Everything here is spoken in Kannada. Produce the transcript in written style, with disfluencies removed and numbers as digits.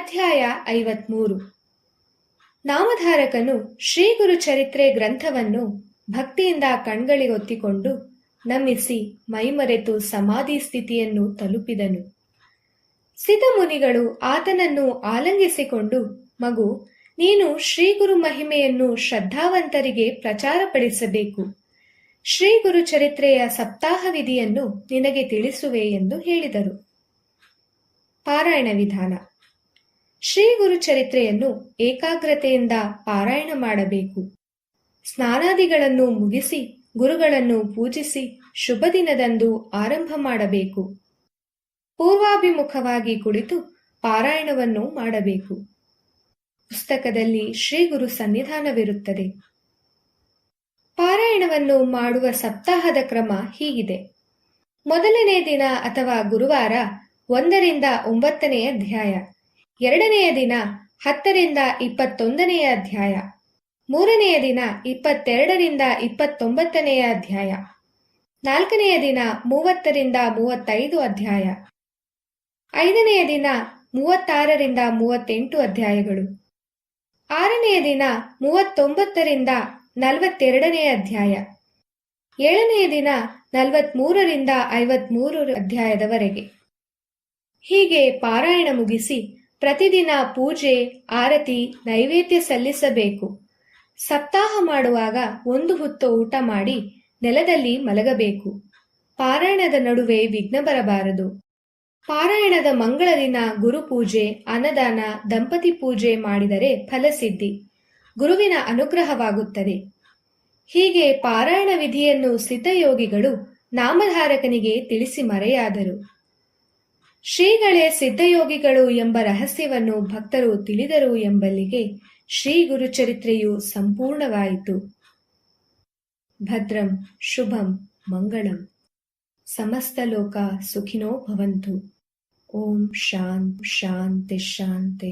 ಅಧ್ಯಾಯ 53. ನಾಮಧಾರಕನು ಶ್ರೀ ಗುರು ಚರಿತ್ರೆ ಗ್ರಂಥವನ್ನು ಭಕ್ತಿಯಿಂದ ಕಣ್ಗಳಿಗೊತ್ತಿಕೊಂಡು ನಮಿಸಿ ಮೈಮರೆತು ಸಮಾಧಿ ಸ್ಥಿತಿಯನ್ನು ತಲುಪಿದನು. ಸಿದ್ಧಮುನಿಗಳು ಆತನನ್ನು ಆಲಂಗಿಸಿಕೊಂಡು, ಮಗು, ನೀನು ಶ್ರೀಗುರು ಮಹಿಮೆಯನ್ನು ಶ್ರದ್ಧಾವಂತರಿಗೆ ಪ್ರಚಾರಪಡಿಸಬೇಕು. ಶ್ರೀ ಗುರು ಚರಿತ್ರೆಯ ಸಪ್ತಾಹ ವಿಧಿಯನ್ನು ನಿನಗೆ ತಿಳಿಸುವೆ ಎಂದು ಹೇಳಿದರು. ಪಾರಾಯಣ ವಿಧಾನ. ಶ್ರೀ ಗುರು ಚರಿತ್ರೆಯನ್ನು ಏಕಾಗ್ರತೆಯಿಂದ ಪಾರಾಯಣ ಮಾಡಬೇಕು. ಸ್ನಾನಾದಿಗಳನ್ನು ಮುಗಿಸಿ ಗುರುಗಳನ್ನು ಪೂಜಿಸಿ ಶುಭ ದಿನದಂದು ಆರಂಭ ಮಾಡಬೇಕು. ಪೂರ್ವಾಭಿಮುಖವಾಗಿ ಕುಳಿತು ಪಾರಾಯಣವನ್ನು ಮಾಡಬೇಕು. ಪುಸ್ತಕದಲ್ಲಿ ಶ್ರೀ ಗುರು ಸನ್ನಿಧಾನವಿರುತ್ತದೆ. ಪಾರಾಯಣವನ್ನು ಮಾಡುವ ಸಪ್ತಾಹದ ಕ್ರಮ ಹೀಗಿದೆ. ಮೊದಲನೇ ದಿನ ಅಥವಾ ಗುರುವಾರ 1ರಿಂದ 9ನೇ ಅಧ್ಯಾಯ, 2ನೆಯ ದಿನ 10ರಿಂದ 21ನೇ ಅಧ್ಯಾಯ, 3ನೆಯ ದಿನ 22ರಿಂದ 29ನೇ ಅಧ್ಯಾಯ, 4ನೆಯ ದಿನ 30ರಿಂದ 35 ಅಧ್ಯಾಯ, 5ನೆಯ ದಿನ 36ರಿಂದ 38 ಅಧ್ಯಾಯಗಳು, 6ನೆಯ ದಿನ 39ರಿಂದ 42ನೇ ಅಧ್ಯಾಯ, 7ನೆಯ ದಿನ 43ರಿಂದ 53 ಅಧ್ಯಾಯದವರೆಗೆ. ಹೀಗೆ ಪಾರಾಯಣ ಮುಗಿಸಿ ಪ್ರತಿದಿನ ಪೂಜೆ, ಆರತಿ, ನೈವೇದ್ಯ ಸಲ್ಲಿಸಬೇಕು. ಸಪ್ತಾಹ ಮಾಡುವಾಗ 1 ಹೊತ್ತು ಊಟ ಮಾಡಿ ನೆಲದಲ್ಲಿ ಮಲಗಬೇಕು. ಪಾರಾಯಣದ ನಡುವೆ ವಿಘ್ನ ಬರಬಾರದು. ಪಾರಾಯಣದ ಮಂಗಳ ದಿನ ಗುರುಪೂಜೆ, ಅನ್ನದಾನ, ದಂಪತಿ ಪೂಜೆ ಮಾಡಿದರೆ ಫಲಸಿದ್ಧಿ, ಗುರುವಿನ ಅನುಗ್ರಹವಾಗುತ್ತದೆ. ಹೀಗೆ ಪಾರಾಯಣ ವಿಧಿಯನ್ನು ಸಿದ್ಧಯೋಗಿಗಳು ನಾಮಧಾರಕನಿಗೆ ತಿಳಿಸಿ ಮರೆಯಾದರು. ಶ್ರೀಗಳೇ ಸಿದ್ಧಯೋಗಿಗಳು ಎಂಬ ರಹಸ್ಯವನ್ನು ಭಕ್ತರು ತಿಳಿದರು ಎಂಬಲ್ಲಿಗೆ ಶ್ರೀ ಗುರುಚರಿತ್ರೆಯು ಸಂಪೂರ್ಣವಾಯಿತು. ಭದ್ರಂ ಶುಭಂ ಮಂಗಳಂ. ಸಮಸ್ತ ಲೋಕ ಸುಖಿನೋ ಭವಂತು. ಓಂ ಶಾಂತಿ ಶಾಂತಿ ಶಾಂತಿ.